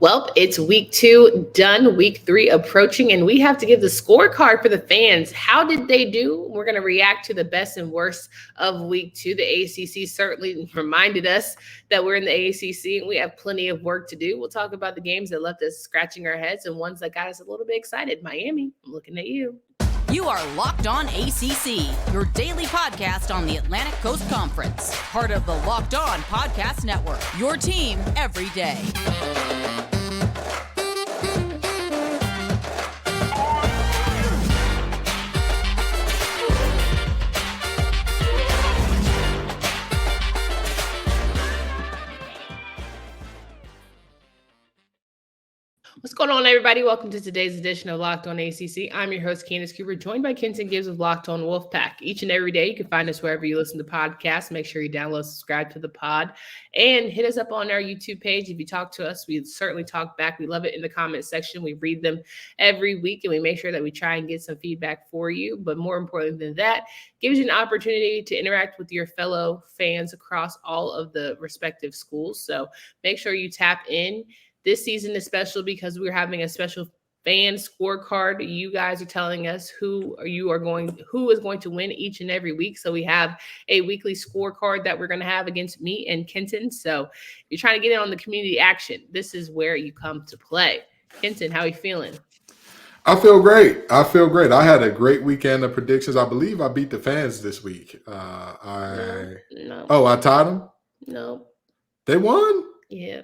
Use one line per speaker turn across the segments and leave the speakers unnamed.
Well, it's week 2 done, week 3 approaching, and we have to give the scorecard for the fans. How did they do? We're going to react to the best and worst of week 2. The ACC certainly reminded us that we're in the ACC and we have plenty of work to do. We'll talk about the games that left us scratching our heads and ones that got us a little bit excited. Miami, I'm looking at you.
You are Locked On ACC, your daily podcast on the Atlantic Coast Conference. Part of the Locked On Podcast Network, your team every day.
What's going on, everybody? Welcome to today's edition of Locked On ACC. I'm your host, Candace Cooper, joined by Kenton Gibbs of Locked On Wolfpack. Each and every day, you can find us wherever you listen to podcasts. Make sure you download, subscribe to the pod, and hit us up on our YouTube page. If you talk to us, we certainly talk back. We love it in the comment section. We read them every week, and we make sure that we try and get some feedback for you. But more importantly than that, gives you an opportunity to interact with your fellow fans across all of the respective schools. So make sure you tap in. This season is special because we're having a special fan scorecard. You guys are telling us who is going to win each and every week. So we have a weekly scorecard that we're going to have against me and Kenton. So if you're trying to get in on the community action, this is where you come to play. Kenton, how are you feeling?
I feel great. I had a great weekend of predictions. I believe I beat the fans this week.
No.
Oh, I tied them?
No.
They won?
Yeah.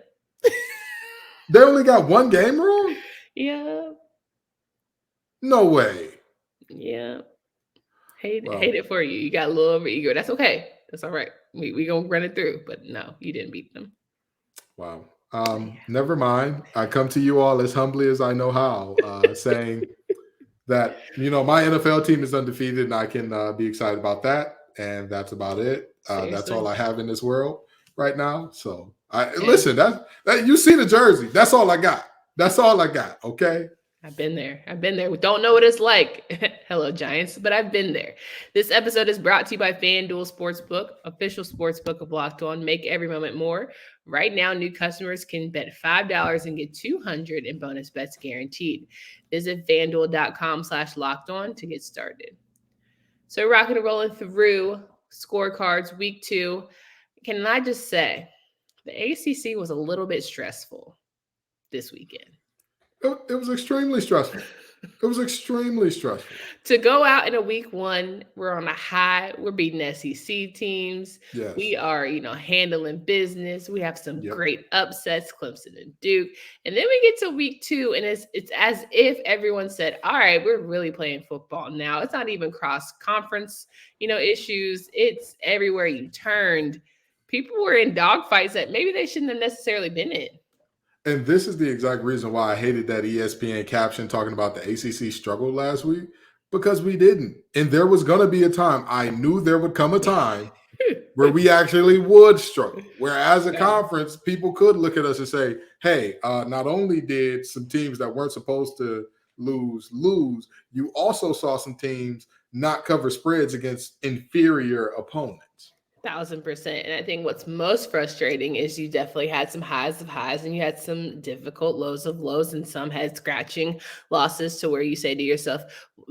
They only got one game wrong?
Yeah.
No way.
Yeah. Hate it for you. You got a little over ego. That's okay. That's all right. We gonna run it through. But no, you didn't beat them.
Wow. Never mind. I come to you all as humbly as I know how, saying that, my NFL team is undefeated and I can be excited about that. And that's about it. That's all I have in this world right now. So listen, that you see the jersey. That's all I got. Okay.
I've been there. We don't know what it's like. Hello, Giants, but I've been there. This episode is brought to you by FanDuel Sportsbook, official sportsbook of Locked On. Make every moment more. Right now, new customers can bet $5 and get $200 in bonus bets guaranteed. Visit FanDuel.com/LockedOn to get started. So we're rocking and rolling through scorecards week 2. Can I just say, the ACC was a little bit stressful this weekend.
It was extremely stressful.
To go out in a week 1, we're on a high. We're beating SEC teams.
Yes.
We are, handling business. We have some great upsets, Clemson and Duke. And then we get to week 2, and it's as if everyone said, all right, we're really playing football now. It's not even cross-conference, issues. It's everywhere you turned. People were in dogfights that maybe they shouldn't have necessarily been in.
And this is the exact reason why I hated that ESPN caption talking about the ACC struggled last week, because we didn't. And there was going to be a time, I knew there would come a time where we actually would struggle. Where as a conference, people could look at us and say, hey, not only did some teams that weren't supposed to lose, you also saw some teams not cover spreads against inferior opponents.
1,000%. And I think what's most frustrating is you definitely had some highs of highs and you had some difficult lows of lows and some head scratching losses to where you say to yourself,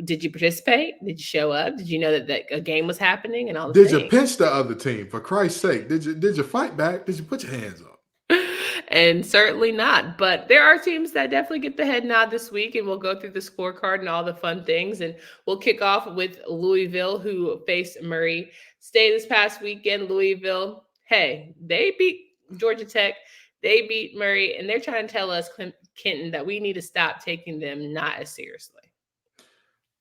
did you participate? Did you show up? Did you know that a game was happening and all the
things? Did you pinch the other team, for Christ's sake? Did you fight back? Did you put your hands up?
And certainly not. But there are teams that definitely get the head nod this week, and we'll go through the scorecard and all the fun things. And we'll kick off with Louisville, who faced Murray State this past weekend. Louisville, hey, they beat Georgia Tech. They beat Murray, and they're trying to tell us, Kenton, that we need to stop taking them not as seriously.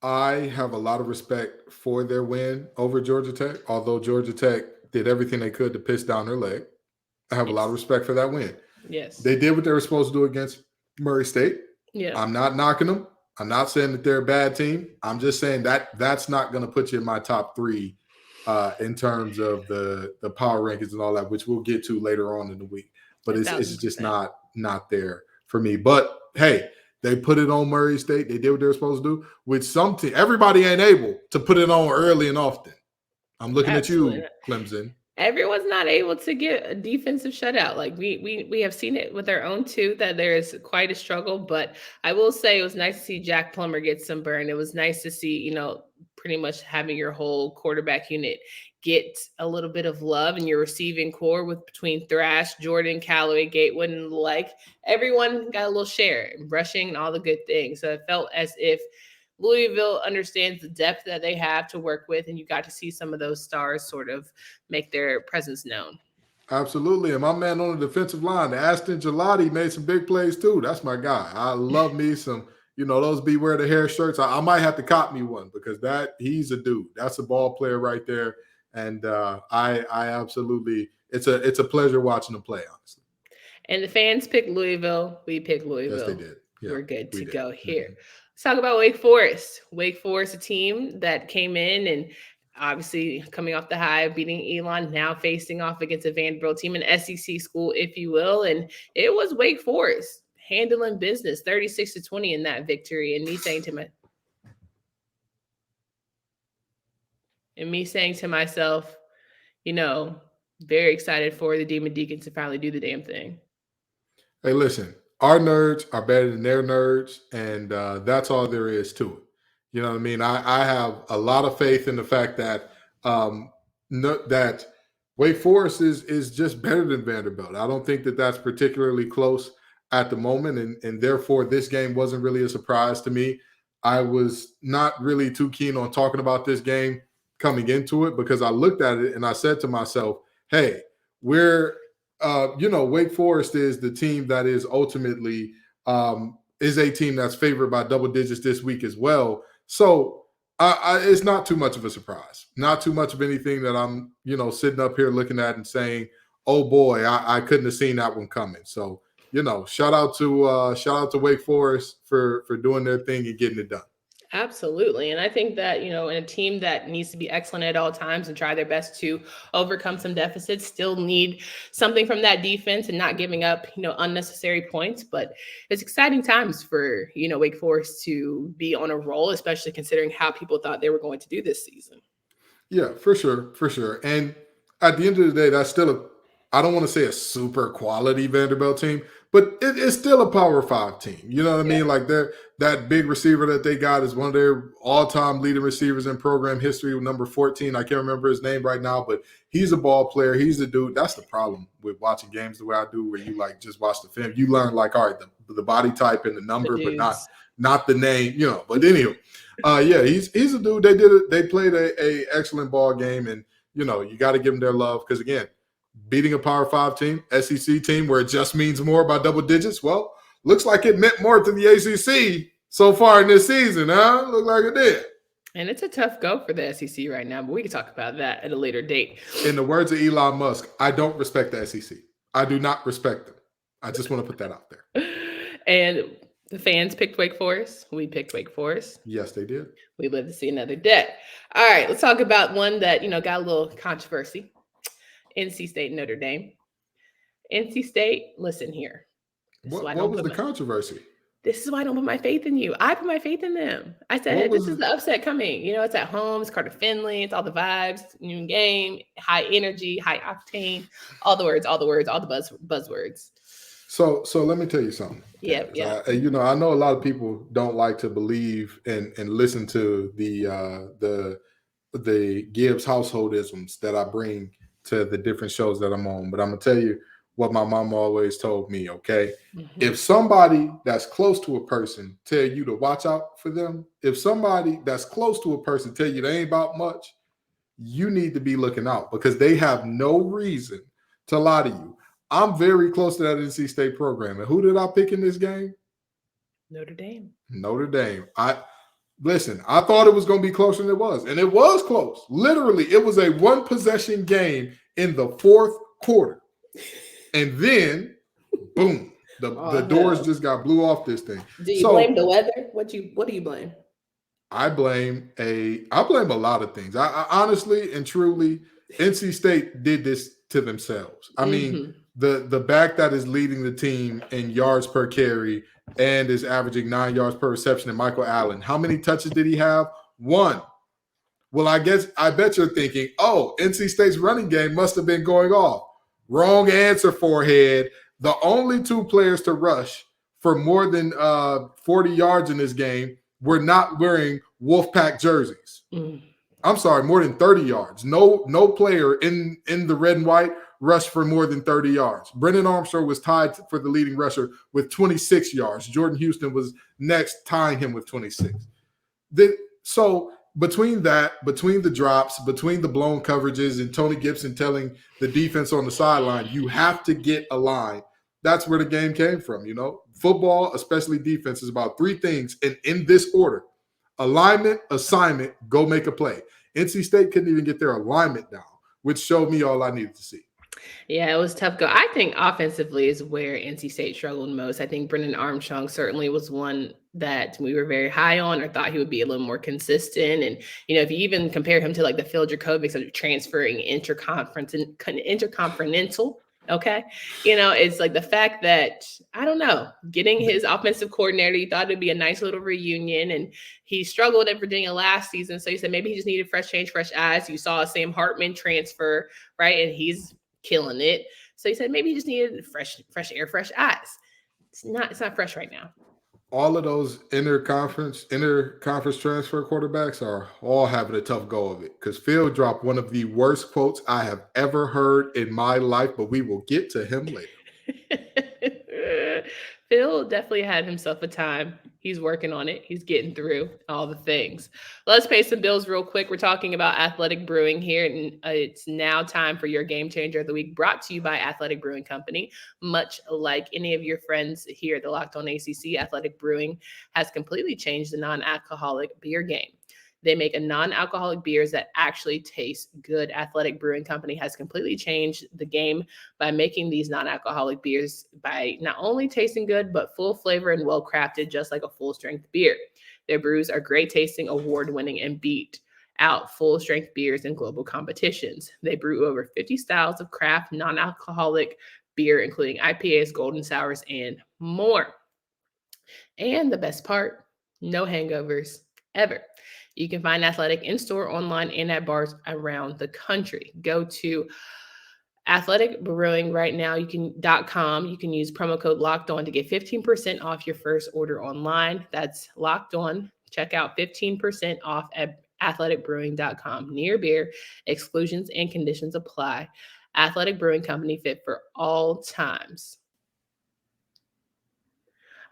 I have a lot of respect for their win over Georgia Tech, although Georgia Tech did everything they could to piss down their leg. I have a lot of respect for that win.
Yes.
They did what they were supposed to do against Murray State.
Yeah.
I'm not knocking them. I'm not saying that they're a bad team. I'm just saying that's not going to put you in my top 3 in terms of the power rankings and all that, which we'll get to later on in the week. But it's just not there for me. But hey, they put it on Murray State. They did what they were supposed to do. With some team, everybody ain't able to put it on early and often. I'm looking at you, Clemson.
everyone's not able to get a defensive shutout. Like we have seen it with our own too, that there is quite a struggle. But I will say it was nice to see Jack Plummer get some burn. It was nice to see, pretty much having your whole quarterback unit get a little bit of love and your receiving core with between Thrash, Jordan, Callaway, Gatewood, and the like. Everyone got a little share, rushing and all the good things. So it felt as if Louisville understands the depth that they have to work with, and you got to see some of those stars sort of make their presence known.
Absolutely. And my man on the defensive line, Aston Gelati, made some big plays too. That's my guy. I love me some, those beware the hair shirts. I might have to cop me one because he's a dude. That's a ball player right there. And I absolutely, it's a pleasure watching him play, honestly.
And the fans picked Louisville. We picked Louisville.
Yes, they did. Yeah,
we're good to go here. Let's talk about Wake Forest. Wake Forest, a team that came in and obviously coming off the high, beating Elon, now facing off against a Vanderbilt team, an SEC school, if you will. And it was Wake Forest handling business, 36-20 in that victory. And me saying to myself, very excited for the Demon Deacons to finally do the damn thing.
Hey, listen, our nerds are better than their nerds, and that's all there is to it. You know what I mean? I have a lot of faith in the fact that that Wake Forest is just better than Vanderbilt. I don't think that that's particularly close at the moment, and therefore this game wasn't really a surprise to me. I was not really too keen on talking about this game coming into it because I looked at it and I said to myself, hey, Wake Forest is the team that is ultimately is a team that's favored by double digits this week as well. So it's not too much of a surprise, not too much of anything that I'm, sitting up here looking at and saying, oh boy, I couldn't have seen that one coming. So, shout out to Wake Forest for doing their thing and getting it done.
Absolutely. And I think that, in a team that needs to be excellent at all times and try their best to overcome some deficits, still need something from that defense and not giving up, unnecessary points. But it's exciting times for, Wake Forest to be on a roll, especially considering how people thought they were going to do this season.
Yeah, for sure. For sure. And at the end of the day, that's still I don't want to say a super quality Vanderbilt team, but it's still a Power 5 team. You know what I mean? Like that big receiver that they got is one of their all-time leading receivers in program history with number 14. I can't remember his name right now, but he's a ball player. He's a dude. That's the problem with watching games the way I do, where you just watch the film. You learn all right, the body type and the number, but not the name, But anyway, he's a dude. They played a excellent ball game, and you got to give them their love because again, beating a Power 5 team, SEC team, where it just means more by double digits. Well, looks like it meant more to the ACC so far in this season, huh? Look like it did.
And it's a tough go for the SEC right now, but we can talk about that at a later date.
In the words of Elon Musk, I don't respect the SEC. I do not respect them. I just want to put that out there.
And the fans picked Wake Forest. We picked Wake Forest.
Yes, they did.
We live to see another day. All right, let's talk about one that, got a little controversy. NC State, Notre Dame. NC State, listen here.
What was the controversy?
This is why I don't put my faith in you. I put my faith in them. I said, this is the upset coming. It's at home. It's Carter Finley. It's all the vibes. New game, high energy, high octane, all the words, all the buzzwords. So
let me tell you something.
Yeah.
I know a lot of people don't like to believe and listen to the Gibbs householdisms that I bring to the different shows that I'm on. But I'm going to tell you what my mom always told me, okay? Mm-hmm. If somebody that's close to a person tell you to watch out for them, if somebody that's close to a person tell you they ain't about much, you need to be looking out because they have no reason to lie to you. I'm very close to that NC State program. And who did I pick in this game?
Notre Dame.
Listen, I thought it was going to be closer than it was, and it was close. Literally, it was a one-possession game in the fourth quarter. And then, boom, the doors just got blew off this thing.
Do you blame the weather? What do you blame?
I blame a lot of things. I honestly and truly, NC State did this to themselves. I mean, the back that is leading the team in yards per carry and is averaging 9 yards per reception, and Michael Allen. How many touches did he have? One. Well, I bet you're thinking, oh, NC State's running game must have been going off. Wrong answer, forehead. The only two players to rush for more than 40 yards in this game were not wearing Wolfpack jerseys. I'm sorry, more than 30 yards. No player in the red and white rushed for more than 30 yards. Brennan Armstrong was tied for the leading rusher with 26 yards. Jordan Houston was next, tying him with 26. So between the drops, between the blown coverages, and Tony Gibson telling the defense on the sideline, you have to get a line. That's where the game came from, Football, especially defense, is about three things, and in this order: alignment, assignment, go make a play. NC State couldn't even get their alignment down, which showed me all I needed to see.
Yeah, it was tough go. I think offensively is where NC State struggled most. I think Brennan Armstrong certainly was one that we were very high on, or thought he would be a little more consistent. And, if you even compare him to like the Phil Jurkovec of transferring intercontinental, okay, it's like the fact that, I don't know, getting his offensive coordinator, he thought it'd be a nice little reunion, and he struggled at Virginia last season. So he said maybe he just needed fresh change, fresh eyes. You saw Sam Hartman transfer, right? And he's killing it. So he said maybe he just needed fresh air, fresh eyes. It's not fresh right now.
All of those interconference transfer quarterbacks are all having a tough go of it, because Phil dropped one of the worst quotes I have ever heard in my life, but we will get to him later.
Phil definitely had himself a time. He's working on it. He's getting through all the things. Let's pay some bills real quick. We're talking about Athletic Brewing here, and it's now time for your Game Changer of the Week, brought to you by Athletic Brewing Company. Much like any of your friends here at the Locked On ACC, Athletic Brewing has completely changed the non-alcoholic beer game. They make a non-alcoholic beers that actually taste good. Athletic Brewing Company has completely changed the game by making these non-alcoholic beers by not only tasting good, but full flavor and well-crafted, just like a full-strength beer. Their brews are great tasting, award-winning, and beat out full-strength beers in global competitions. They brew over 50 styles of craft non-alcoholic beer, including IPAs, golden sours, and more. And the best part, no hangovers ever. You can find Athletic in-store, online, and at bars around the country. Go to Athletic Brewing right now. .com. You can use promo code Locked On to get 15% off your first order online. That's Locked On. Check out 15% off at athleticbrewing.com. Near beer, exclusions and conditions apply. Athletic Brewing Company, fit for all times.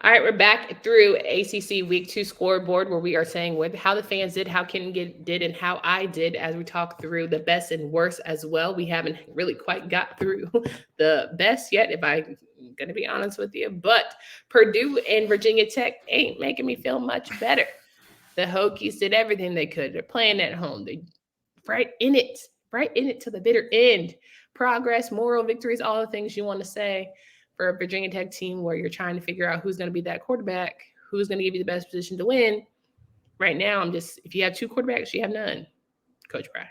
All right, we're back through ACC Week 2 Scoreboard, where we are saying how the fans did, how Ken did, and how I did, as we talk through the best and worst as well. We haven't really quite got through the best yet, if I'm going to be honest with you. But Purdue and Virginia Tech ain't making me feel much better. The Hokies did everything they could. They're playing at home. They're right in it to the bitter end. Progress, moral victories, all the things you want to say for a Virginia Tech team where you're trying to figure out who's going to be that quarterback, who's going to give you the best position to win. Right now, if you have two quarterbacks, you have none. Coach Brad.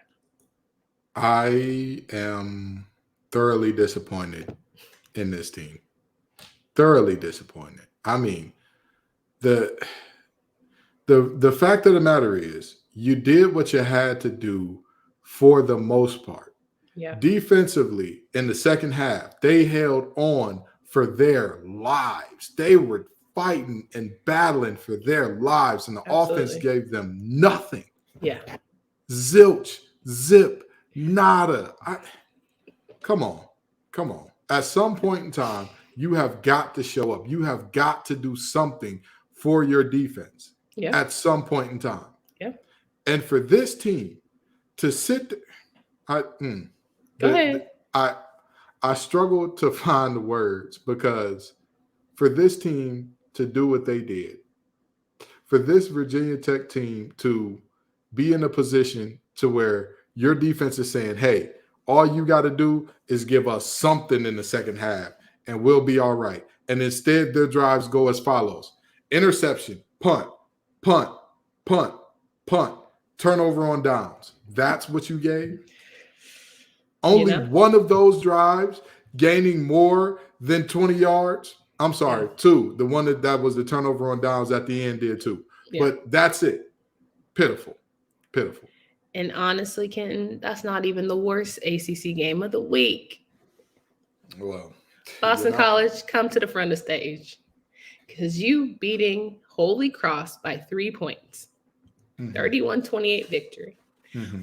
I am thoroughly disappointed in this team. Thoroughly disappointed. I mean, the fact of the matter is, you did what you had to do for the most part.
Yeah.
Defensively, in the second half, they held on for their lives. They were fighting and battling for their lives, and the offense gave them nothing.
Yeah.
Zilch, zip, nada. Come on. At some point in time, you have got to show up. You have got to do something for your defense at some point in time.
Yeah.
And for this team to sit there,
Go ahead.
I struggled to find the words, because for this team to do what they did, for this Virginia Tech team to be in a position to where your defense is saying, hey, all you got to do is give us something in the second half and we'll be all right. And instead, their drives go as follows: interception, punt, punt, punt, punt, turnover on downs. That's what you gave? Only one of those drives gaining more than 20 yards. I'm sorry, two. The one that was the turnover on downs at the end did too. Yeah. But that's it. Pitiful.
And honestly, Kenton, that's not even the worst ACC game of the week.
Well,
Boston College, come to the front of the stage. Because you beating Holy Cross by 3 points. 31-28 victory.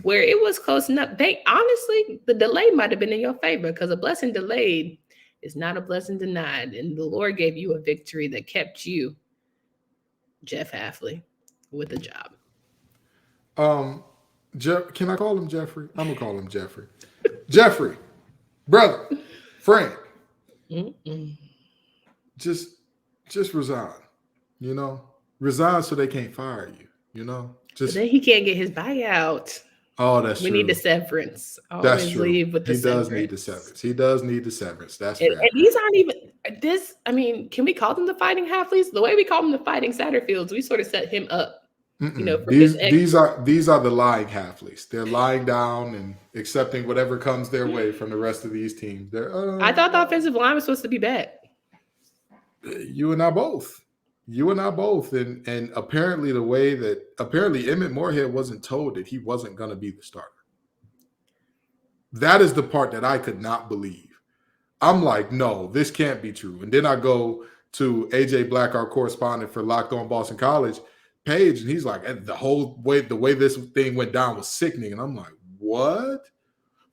Where it was close enough. They honestly, the delay might have been in your favor because a blessing delayed is not a blessing denied. And the Lord gave you a victory that kept you, Jeff Hafley, with a job.
Can I call him Jeffrey? I'm gonna call him Jeffrey. Jeffrey, brother, friend. Just resign. Resign so they can't fire you.
But then he can't get his buyout.
Oh, that's
we
true.
need the severance.
That's true.
Leave with the
he does need the severance. He does need the severance. That's
and these aren't even this. I mean, can we call them the fighting Hafleys? The way we call them the fighting Satterfields, we sort of set him up.
These are the lying Hafleys. They're lying down and accepting whatever comes their way from the rest of these teams.
I thought the offensive line was supposed to be bad.
You and I both. And apparently Emmett Morehead wasn't told that he wasn't going to be the starter. That is the part that I could not believe. I'm like, no, this can't be true. And then I go to AJ Black, our correspondent for Locked On Boston College page, and he's like, and the way this thing went down was sickening. And I'm like, what?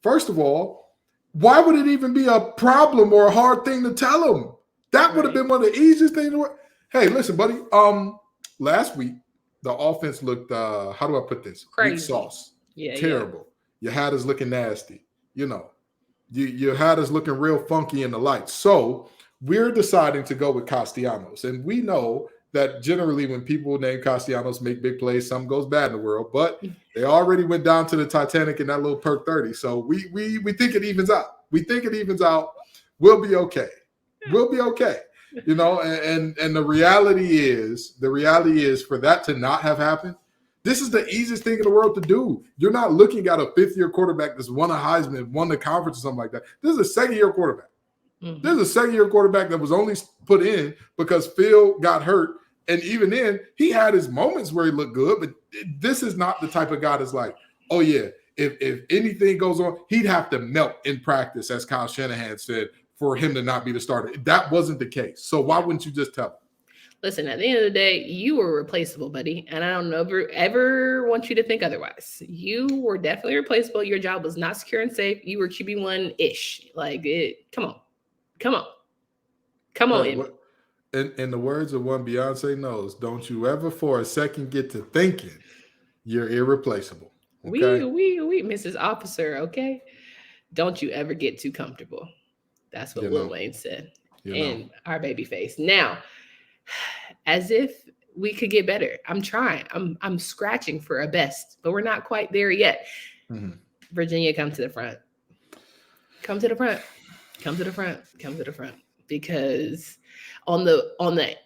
First of all, why would it even be a problem or a hard thing to tell him? That would have been one of the easiest things to work. Hey, listen, buddy. Last week the offense looked how do I put this?
Crazy.
Weak sauce.
Yeah,
terrible. Your hat is looking nasty. Your hat is looking real funky in the lights. So we're deciding to go with Castellanos, and we know that generally when people name Castellanos make big plays, something goes bad in the world. But they already went down to the Titanic in that little perk 30. So we think it evens out. We think it evens out. We'll be okay. We'll be okay. And the reality is for that to not have happened, this is the easiest thing in the world to do. You're not looking at a fifth-year quarterback that's won a Heisman, won the conference or something like that. This is a second-year quarterback. This is a second-year quarterback that was only put in because Phil got hurt. And even then, he had his moments where he looked good, but this is not the type of guy that's like, oh, yeah, if anything goes on, he'd have to melt in practice, as Kyle Shanahan said, for him to not be the starter. That wasn't the case. So why wouldn't you just tell him?
Listen, at the end of the day, you were replaceable, buddy. And I don't ever want you to think otherwise. You were definitely replaceable. Your job was not secure and safe. You were QB1-ish. Come on.
In the words of one Beyonce knows, don't you ever for a second get to thinking you're irreplaceable. Okay?
We, Mrs. Officer, okay? Don't you ever get too comfortable. That's what Lil Wayne said. And our baby face. Now, as if we could get better. I'm trying. I'm scratching for a best, but we're not quite there yet. Virginia, come to the front. Come to the front. Come to the front. Come to the front. Because on the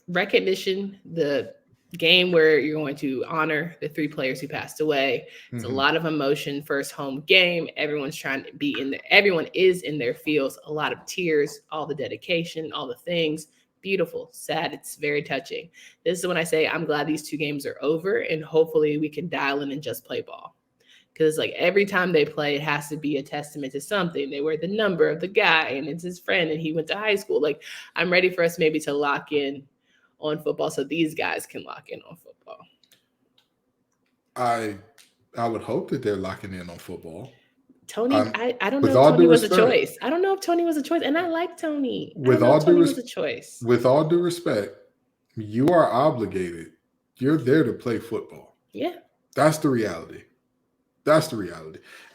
recognition, the game where you're going to honor the 3 players who passed away. It's a lot of emotion. First home game. Everyone's trying to be in there. Everyone is in their fields. A lot of tears, all the dedication, all the things. Beautiful, sad. It's very touching. This is when I say I'm glad these 2 games are over, and hopefully we can dial in and just play ball. Because every time they play, it has to be a testament to something. They wear the number of the guy, and it's his friend, and he went to high school. I'm ready for us maybe to lock in on football so these guys can lock in on football.
I would hope that they're locking in on football.
Tony, I don't know if Tony was a choice. I don't know if Tony was a choice, and I like Tony. With all due
respect, you are obligated. You're there to play football.
Yeah.
That's the reality.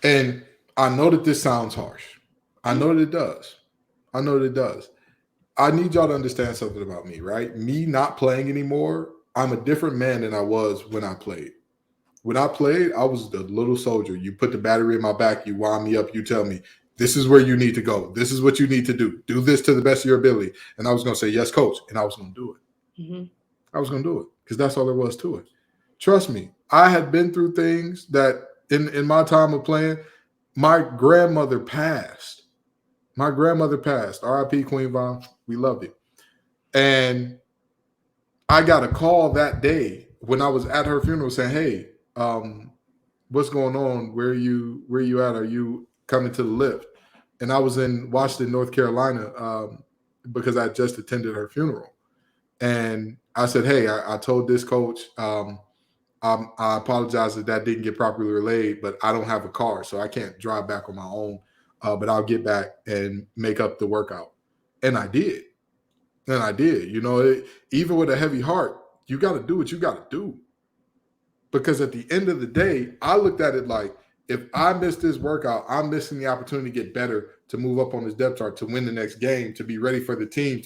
And I know that this sounds harsh. I know that it does. I need y'all to understand something about me, right? Me not playing anymore, I'm a different man than I was when I played. When I played, I was the little soldier. You put the battery in my back, you wind me up, you tell me, this is where you need to go. This is what you need to do. Do this to the best of your ability. And I was going to say, yes, coach. And I was going to do it. I was going to do it because that's all there was to it. Trust me, I had been through things that in my time of playing, my grandmother passed. R.I.P. Queen Vaughn. We love you. And I got a call that day when I was at her funeral saying, hey, what's going on? Where you at? Are you coming to the lift? And I was in Washington, North Carolina, because I just attended her funeral. And I said, hey, I told this coach, I apologize that didn't get properly relayed, but I don't have a car, so I can't drive back on my own. But I'll get back and make up the workout. And I did. Even with a heavy heart, you got to do what you got to do. Because at the end of the day, I looked at it like, if I miss this workout, I'm missing the opportunity to get better, to move up on this depth chart, to win the next game, to be ready for the team,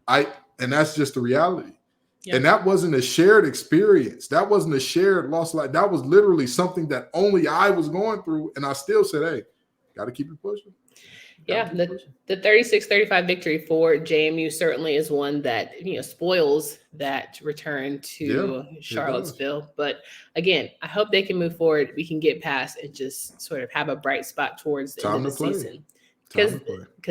and that's just the reality. Yep. And that wasn't a shared experience. That wasn't a shared loss. Like, that was literally something that only I was going through. And I still said, hey, got to keep it pushing.
Yeah, the 36-35 victory for JMU certainly is one that, spoils that return to Charlottesville. But again, I hope they can move forward. We can get past and just sort of have a bright spot towards the end of the season, because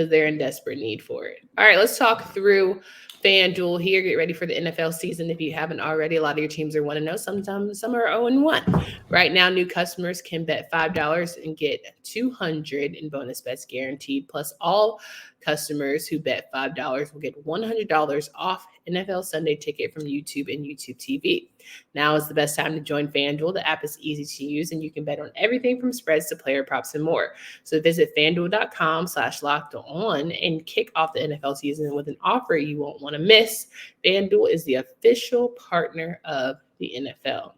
they're in desperate need for it. All right, let's talk through FanDuel here. Get ready for the NFL season. If you haven't already, a lot of your teams are 1-0. Sometimes some are 0-1. Right now, new customers can bet $5 and get $200 in bonus bets guaranteed. Plus, all customers who bet $5 will get $100 off NFL Sunday ticket from YouTube and YouTube TV. Now is the best time to join FanDuel. The app is easy to use, and you can bet on everything from spreads to player props and more. So visit FanDuel.com/LockedOn and kick off the NFL season with an offer you won't want to miss. FanDuel is the official partner of the NFL.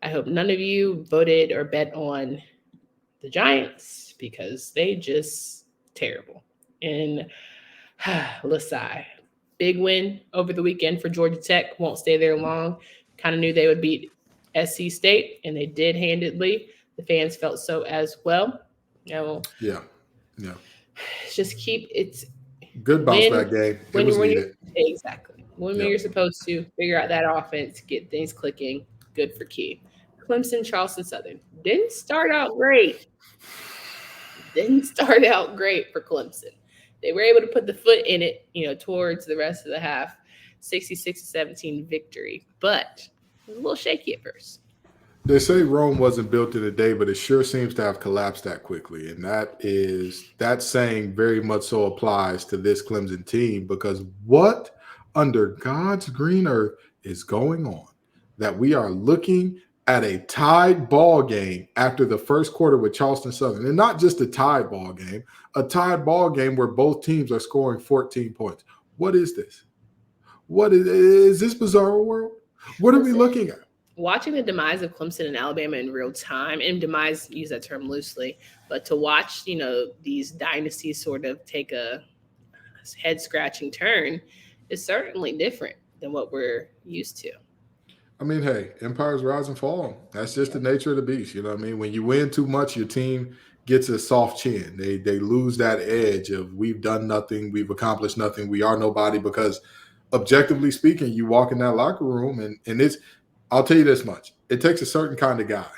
I hope none of you voted or bet on the Giants, because they just terrible. And LaSalle, big win over the weekend for Georgia Tech. Won't stay there long. Kind of knew they would beat SC State, and they did handedly. The fans felt so as well.
Yeah.
Just it's
good bounce back game.
When exactly. When you're supposed to figure out that offense, get things clicking. Good for Key. Clemson, Charleston Southern didn't start out great for Clemson. They were able to put the foot in it, towards the rest of the half. 66-17 victory, but it was a little shaky at first.
They say Rome wasn't built in a day, but it sure seems to have collapsed that quickly. And that saying very much so applies to this Clemson team, because what under God's green earth is going on that we are looking at a tied ball game after the first quarter with Charleston Southern? And not just a tied ball game where both teams are scoring 14 points. What is this? What is this bizarre world? What are we looking at?
Watching the demise of Clemson and Alabama in real time, and demise, use that term loosely, but to watch, these dynasties sort of take a head-scratching turn is certainly different than what we're used to.
I mean, hey, empires rise and fall. That's just the nature of the beast. You know what I mean? When you win too much, your team gets a soft chin. They lose that edge of, we've done nothing, we've accomplished nothing, we are nobody, because objectively speaking, you walk in that locker room and it's, I'll tell you this much, it takes a certain kind of guy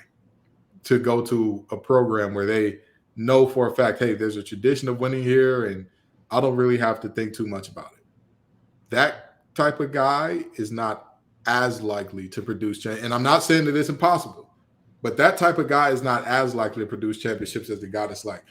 to go to a program where they know for a fact, hey, there's a tradition of winning here and I don't really have to think too much about it. That type of guy is not as likely to produce, and I'm not saying that it's impossible, but that type of guy is not as likely to produce championships as the guy that's like,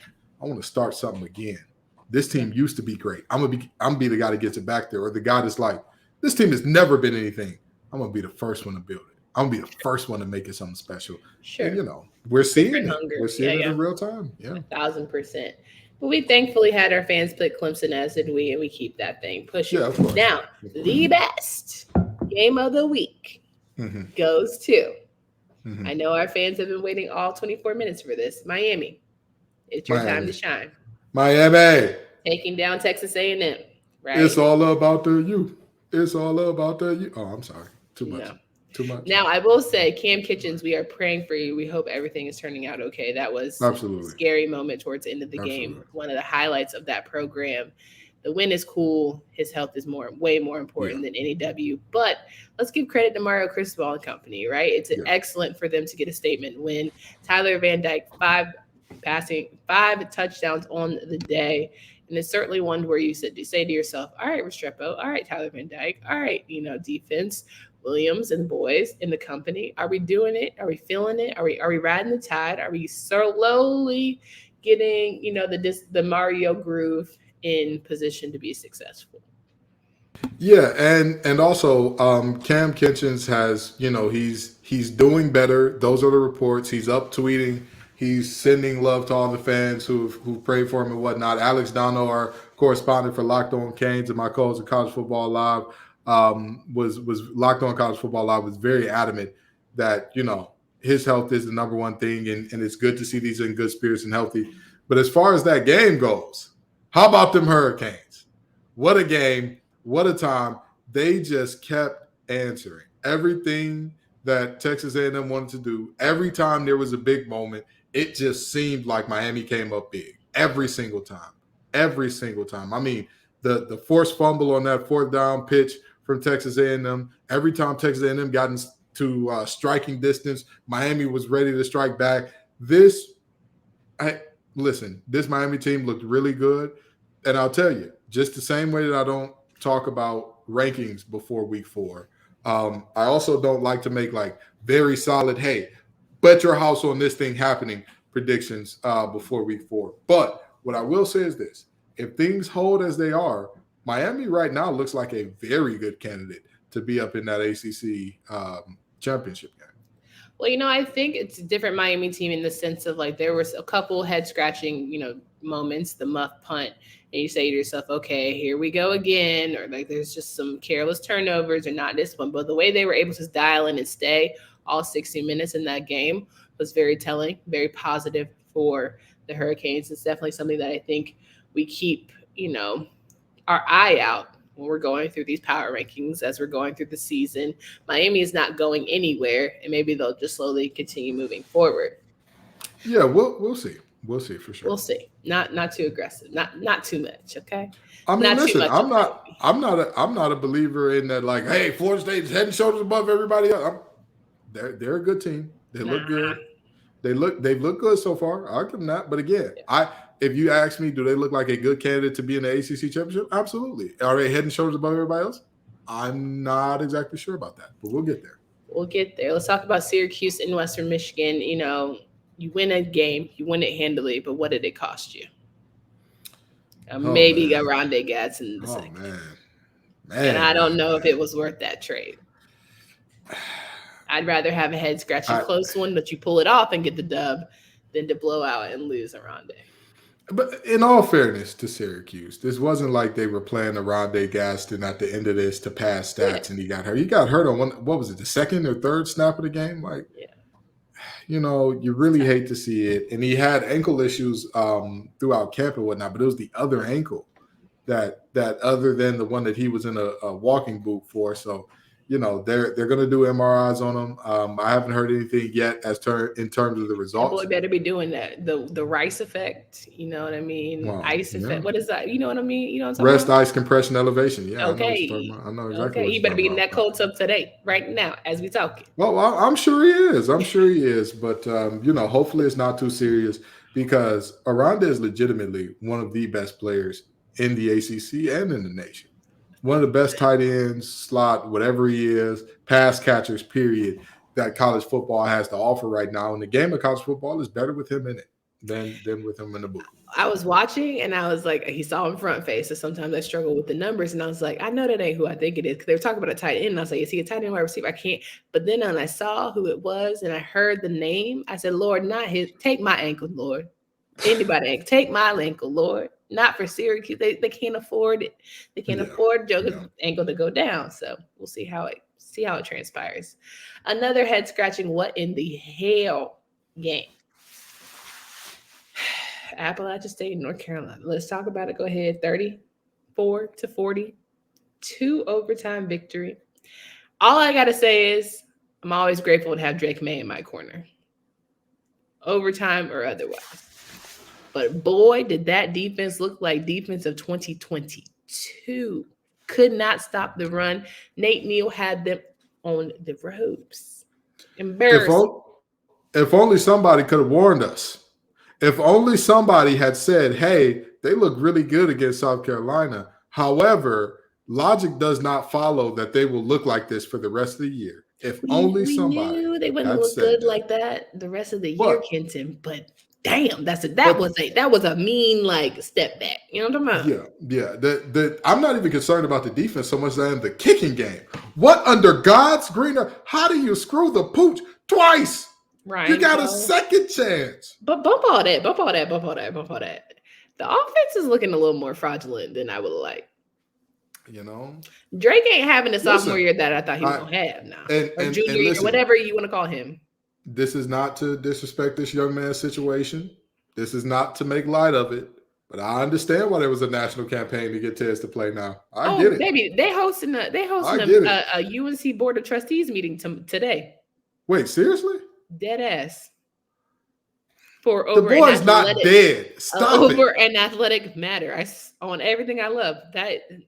I want to start something again. This team used to be great. I'm gonna be the guy that gets it back there, or the guy that's like, this team has never been anything. I'm gonna be the first one to build it. I'm gonna be the first one to make it something special.
Sure.
And, we're seeing it. We're seeing it in real time. Yeah.
1,000%. But we thankfully had our fans pick Clemson, as did we, and we keep that thing pushing.
Yeah, of course.
Now, the best game of the week goes to, I know our fans have been waiting all 24 minutes for this, Miami. It's your time to shine.
Miami.
Taking down Texas A&M, right?
It's all about the you. It's all about the you. Oh, I'm sorry. Too much.
No.
Too much.
Now, I will say, Cam Kitchens, we are praying for you. We hope everything is turning out okay. That was
Absolutely.
A scary moment towards the end of the game. One of the highlights of that program. The win is cool. His health is way more important than any W. But let's give credit to Mario Cristobal and company, right? It's excellent for them to get a statement win. Tyler Van Dyke, 5 touchdowns on the day. And it's certainly one where you say to yourself, all right, Restrepo, all right, Tyler Van Dyke, all right, defense, Williams and boys in the company? Are we doing it? Are we feeling it? Are we riding the tide? Are we slowly getting, the Mario groove in position to be successful?
Yeah, and also Cam Kitchens has, he's doing better. Those are the reports. He's up tweeting. He's sending love to all the fans who prayed for him and whatnot. Alex Dono, our correspondent for Locked On Canes and my co-host of College Football Live, was Locked On College Football Live was very adamant that his health is the number one thing, and it's good to see these in good spirits and healthy. But as far as that game goes, how about them Hurricanes? What a game. What a time. They just kept answering everything that Texas A&M wanted to do. Every time there was a big moment, it just seemed like Miami came up big. Every single time. Every single time. I mean, the forced fumble on that fourth down pitch from Texas A&M, every time Texas A&M got into striking distance, Miami was ready to strike back. This Miami team looked really good. And I'll tell you, just the same way that I don't talk about rankings before week 4. I also don't like to make very solid, hey, bet your house on this thing happening predictions before week 4. But what I will say is this: if things hold as they are, Miami right now looks like a very good candidate to be up in that ACC championship game.
Well, I think it's a different Miami team in the sense of there was a couple head scratching, moments, the muff punt, and you say to yourself, okay, here we go again, or there's just some careless turnovers or not this one. But the way they were able to dial in and stay all 60 minutes in that game was very telling, very positive for the Hurricanes. It's definitely something that I think we keep, our eye out when we're going through these power rankings as we're going through the season. Miami is not going anywhere, and maybe they'll just slowly continue moving forward.
Yeah, we'll see. We'll see for sure.
We'll see. Not too aggressive. Not too much. Okay.
I mean, listen, I'm not a believer in that. Hey, Florida State's head and shoulders above everybody else. They're a good team. They look good. They've looked good so far. I'll give them that. But again, if you ask me, do they look like a good candidate to be in the ACC championship? Absolutely. Are they head and shoulders above everybody else? I'm not exactly sure about that, but we'll get there.
Let's talk about Syracuse in Western Michigan. You win a game, you win it handily, but what did it cost you? Maybe Garonde Gadsden in the second. Man. And I don't know if it was worth that trade. I'd rather have a head-scratching close one, but you pull it off and get the dub than to blow out and lose Aronde.
But in all fairness to Syracuse, this wasn't like they were playing Aronde Gaston at the end of this to pass stats and he got hurt. He got hurt on the second or third snap of the game? You really hate to see it. And he had ankle issues throughout camp and whatnot, but it was the other ankle that other than the one that he was in a walking boot for. So, they're going to do MRIs on him. I haven't heard anything yet in terms of the results.
Boy, better be doing that. The Rice effect, you know what I mean? Ice effect. What is that? You know what I mean? You know what I'm
Rest, ice, compression, elevation. Yeah.
Okay.
I know exactly.
Okay. You better be in that cold tub today, right now, as we talking.
Well, I'm sure he is. But, hopefully it's not too serious because Aronde is legitimately one of the best players in the ACC and in the nation. One of the best tight ends, slot, whatever he is, pass catchers, period, that college football has to offer right now. And the game of college football is better with him in it than with him in the booth. I
was watching and I was like, he saw him front face. So sometimes I struggle with the numbers. And I was like, I know that ain't who I think it is. Because they were talking about a tight end. And I was like, is he a tight end wide receiver? I can't. But then when I saw who it was and I heard the name, I said, Lord, not his. Take my ankle, Lord. Anybody, take my ankle, Lord. Not for Syracuse. They can't afford it. They can't afford Joe's ankle to go down. So we'll see how it transpires. Another head scratching. What in the hell game? Appalachia State, North Carolina. Let's talk about it. Go ahead. 34-40. 2 overtime victory. All I gotta say is I'm always grateful to have Drake May in my corner. Overtime or otherwise. But boy, did that defense look like defense of 2022. Could not stop the run. Nate Neal had them on the ropes. Embarrassing.
If only somebody could have warned us. If only somebody had said, hey, they look really good against South Carolina. However, logic does not follow that they will look like this for the rest of the year. If
We
only somebody
knew they wouldn't
had
look
said
good
that.
like that the rest of the year,
But
Kenton. But damn, that was a mean like step back. You know what I'm talking about?
yeah. I'm not even concerned about the defense so much as I am the kicking game. What under God's green earth? How do you screw the pooch twice?
Right.
You got a second chance.
But bump all that. The offense is looking a little more fraudulent than I would like.
You know,
Drake ain't having the sophomore year that I thought he was gonna have now, or junior year, whatever you want to call him.
This is not to disrespect this young man's situation. This is not to make light of it. But I understand why there was a national campaign to get Tiz to play now. I get it.
Baby, they hosting a UNC Board of Trustees meeting today.
Wait, seriously?
Dead ass. For
the boy's not dead. Stop
over
it.
an athletic matter. On everything I love.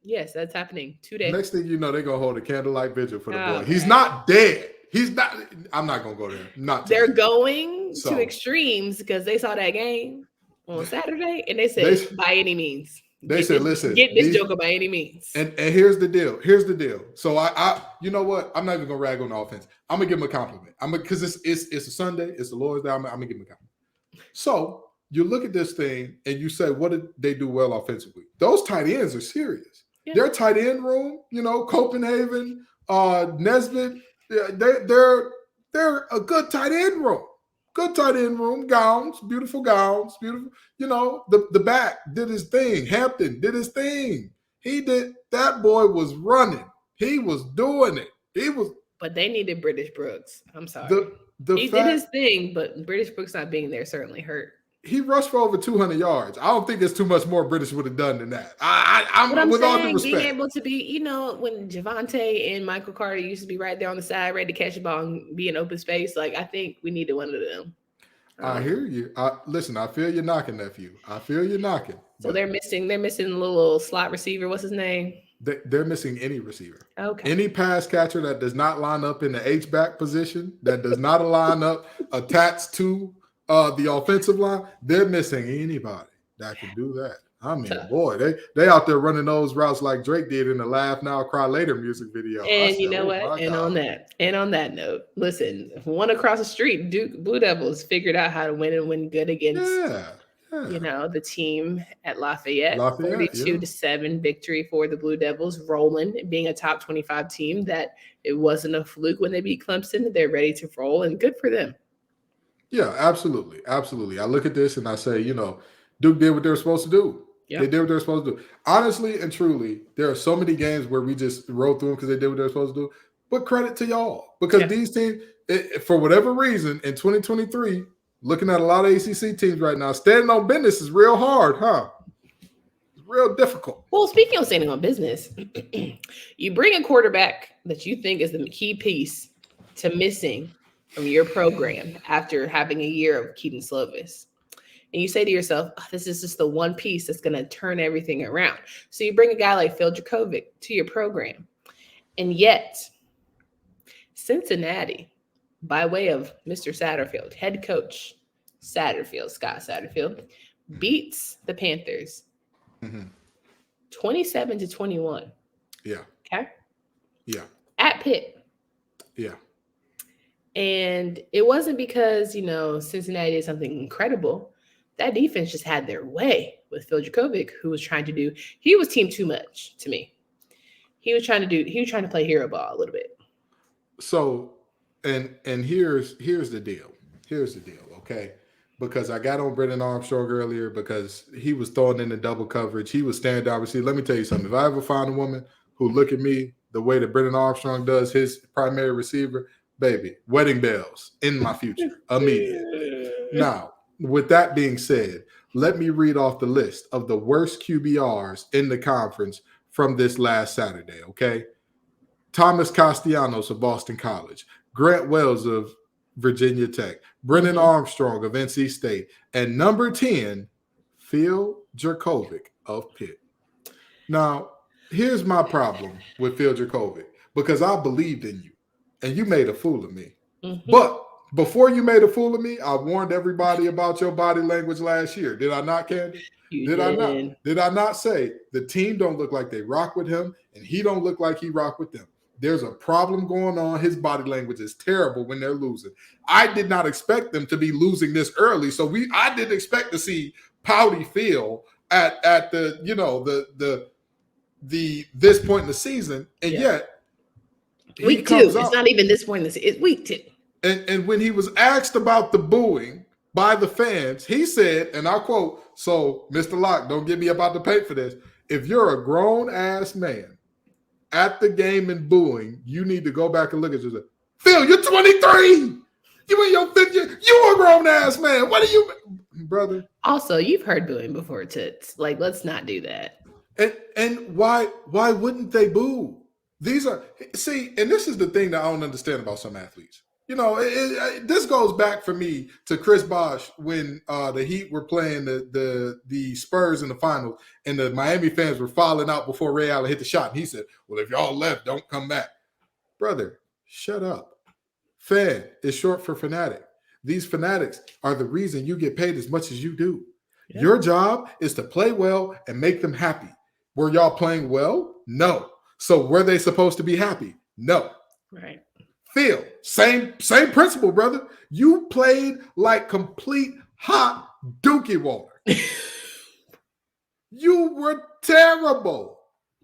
Yes, that's happening today.
Next thing you know, they're gonna hold a candlelight vigil for the boy. He's not dead. He's not. I'm not gonna go there.
They're going to extremes because they saw that game on Saturday and they said by any means.
They said, listen,
get this joker by any means.
And here's the deal. So I you know what? I'm not even gonna rag on the offense. I'm gonna give him a compliment. Because it's a Sunday, it's the Lord's Day. I'm gonna give him a compliment. So you look at this thing and you say, what did they do well offensively? Those tight ends are serious. Yeah. Their tight end room, Copenhagen, Nesbitt, they're a good tight end room. Good tight end room, beautiful gowns. The back did his thing. Hampton did his thing. That boy was running. He was doing it.
But they needed British Brooks. I'm sorry. He did his thing, but British Brooks not being there certainly hurt.
He rushed for over 200 yards. I don't think there's too much more British would have done than that. I'm with all due respect.
Being able to be, when Javonte and Michael Carter used to be right there on the side, ready to catch the ball and be in open space, like I think we needed one of them.
I hear you. Listen, I feel you knocking, nephew. I feel you knocking.
So they're missing the little slot receiver. What's his name?
They're missing any receiver.
Okay.
Any pass catcher that does not line up in the H-back position, that does not line up attached to the offensive line, they're missing anybody that can do that. I mean, boy, they out there running those routes like Drake did in the Laugh Now, Cry Later music video.
And you know what? And on that note, listen, one across the street, Duke Blue Devils figured out how to win and win good against the team at Lafayette 42-7 victory for the Blue Devils. Rolling, being a top 25 team, that it wasn't a fluke when they beat Clemson. They're ready to roll, and good for them.
Yeah, absolutely. I look at this and I say, Duke did what they were supposed to do. Yep. They did what they were supposed to do. Honestly and truly, there are so many games where we just roll through them because they did what they were supposed to do. But credit to y'all, because these teams, for whatever reason, in 2023, looking at a lot of ACC teams right now, standing on business is real hard, huh? It's real difficult.
Well, speaking of standing on business, you bring a quarterback that you think is the key piece to missing from your program after having a year of Keaton Slovis. And you say to yourself, this is just the one piece that's going to turn everything around. So you bring a guy like Phil Jurkovec to your program. And yet, Cincinnati, by way of Mr. Satterfield, head coach Scott Satterfield, beats the Panthers 27-21.
Yeah.
Okay?
Yeah.
At Pitt.
Yeah.
And it wasn't because, Cincinnati did something incredible. That defense just had their way with Phil Jurkovec, who was trying to he was team too much to me. He was trying to play hero ball a little bit.
So, and here's the deal. Okay? Because I got on Brennan Armstrong earlier because he was throwing in the double coverage. He was standing down receiver. Let me tell you something. If I ever find a woman who look at me the way that Brennan Armstrong does his primary receiver, baby, wedding bells in my future immediately. Now, with that being said, let me read off the list of the worst QBRs in the conference from this last Saturday, okay? Thomas Castellanos of Boston College, Grant Wells of Virginia Tech, Brennan Armstrong of NC State, and number 10, Phil Jurkovec of Pitt. Now, here's my problem with Phil Jurkovec, because I believed in you, and you made a fool of me. But before you made a fool of me, I warned everybody about your body language last year. Did I not, Candace?
You did.
Did I not say the team don't look like they rock with him and he don't look like he rock with them? There's a problem going on. His body language is terrible when they're losing. I did not expect them to be losing this early. So I didn't expect to see pouty Phil at the, you know, the this point in the season. And yet
week 2. It's not even this point in the season. It's week 2.
And when he was asked about the booing by the fans, he said, and I quote, so Mr. Locke, don't get me about the paint for this. If you're a grown ass man at the game and booing, you need to go back and look at yourself. Phil, you're 23. You in your 50. You a grown ass man. What are you, brother?
Also, you've heard booing before, Tits. Like, let's not do that.
And why wouldn't they boo? These are, see, and this is the thing that I don't understand about some athletes. You know, this goes back for me to Chris Bosh when the Heat were playing the Spurs in the finals, and the Miami fans were falling out before Ray Allen hit the shot. And he said, well, if y'all left, don't come back. Brother, shut up. Fan is short for fanatic. These fanatics are the reason you get paid as much as you do. Yeah. Your job is to play well and make them happy. Were y'all playing well? No. So were they supposed to be happy? No.
Right.
Phil, same principle, brother. You played like complete hot dookie water. You were terrible.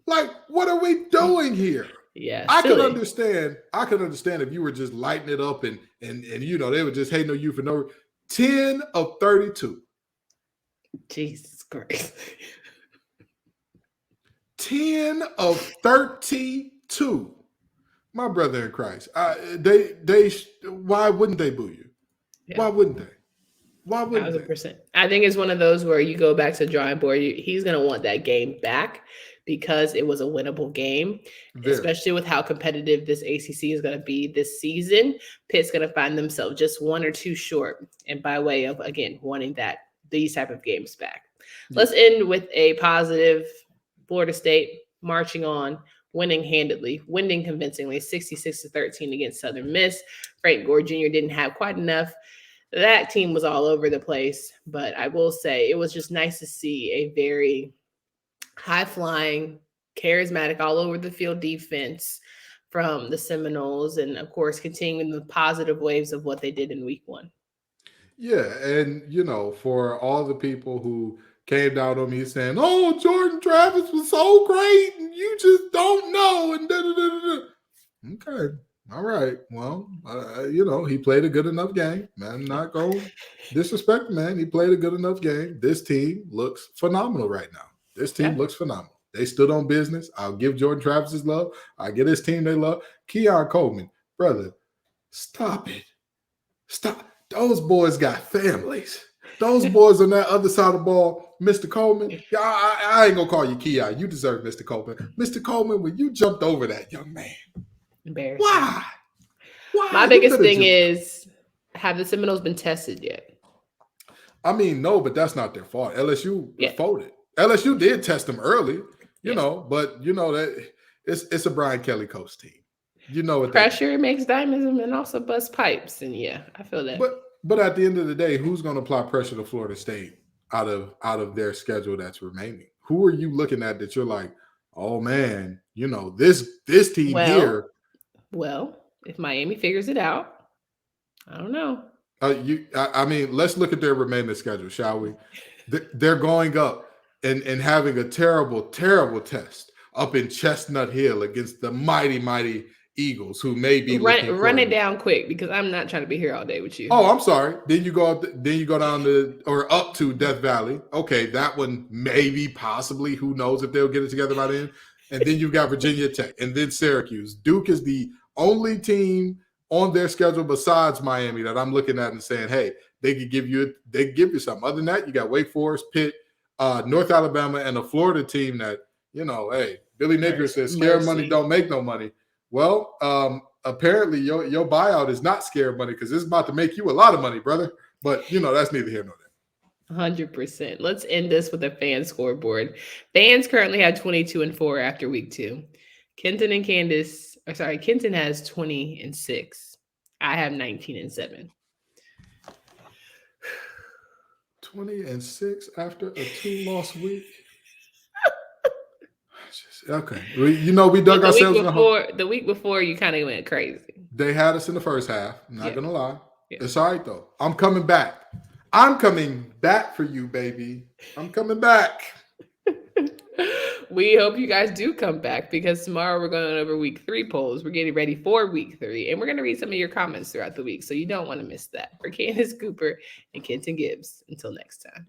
Like, what are we doing here?
Yeah,
I could understand if you were just lighting it up and you know they were just hating on you for no 10 of 32.
Jesus Christ.
10 of 32. My brother in Christ. Why wouldn't they boo you? Yeah. Why wouldn't they? Why wouldn't
1,000%. They? I think it's one of those where you go back to the drawing board. He's going to want that game back because it was a winnable game, especially with how competitive this ACC is going to be this season. Pitt's going to find themselves just 1 or 2 short, and by way of, again, wanting these type of games back. Yeah. Let's end with a positive. Florida State marching on, winning handedly, winning convincingly, 66-13 against Southern Miss. Frank Gore Jr. didn't have quite enough. That team was all over the place, but I will say it was just nice to see a very high-flying, charismatic, all over the field defense from the Seminoles, and of course, continuing the positive waves of what they did in week 1.
Yeah, and you know, for all the people who came down on me saying, "Oh, Jordan Travis was so great, and you just don't know." And okay, all right. Well, you know, he played a good enough game. Man, I'm not going to disrespect the man. He played a good enough game. This team looks phenomenal right now. This team looks phenomenal. They stood on business. I'll give Jordan Travis his love. I get his team they love. Keon Coleman, brother, stop it. Stop. Those boys got families. Those boys on that other side of the ball, Mr. Coleman, I ain't going to call you Keon. You deserve Mr. Coleman. Mr. Coleman, when you jumped over that young man,
embarrassing.
Why?
My biggest thing is, have the Seminoles been tested yet?
I mean, no, but that's not their fault. LSU folded. LSU did test them early, you know, but you know that it's a Brian Kelly coach team. You know what?
Pressure makes diamonds and also bust pipes, and I feel that.
But at the end of the day, who's going to apply pressure to Florida State out of their schedule that's remaining? Who are you looking at that you're like, oh man, you know this team here?
Well, if Miami figures it out, I don't know.
I mean, let's look at their remaining schedule, shall we? They're going up and having a terrible, terrible test up in Chestnut Hill against the mighty Eagles, who may be
run it down quick because I'm not trying to be here all day with you.
Oh, I'm sorry. Then you go down to or up to Death Valley. Okay, that one maybe, possibly, who knows if they'll get it together by then. And then you've got Virginia Tech, and then Syracuse. Duke is the only team on their schedule besides Miami that I'm looking at and saying, hey, they could give you something. Other than that, you got Wake Forest, Pitt, North Alabama, and a Florida team that, you know, hey, Billy Nicker says scared money don't make no money. Well, apparently your buyout is not scared money because it's about to make you a lot of money, brother. But, you know, that's neither here nor there.
100%. Let's end this with a fan scoreboard. Fans currently have 22-4 after week 2. Kenton has 20-6 I have 19-7.
20-6 after a 2-loss week. Okay. We dug ourselves in a hole.
The week before, you kind of went crazy.
They had us in the first half. I'm not going to lie.
Yeah.
It's all right, though. I'm coming back. I'm coming back for you, baby. I'm coming back.
We hope you guys do come back because tomorrow we're going over week 3 polls. We're getting ready for week 3, and we're going to read some of your comments throughout the week. So you don't want to miss that. For Candace Cooper and Kenton Gibbs. Until next time.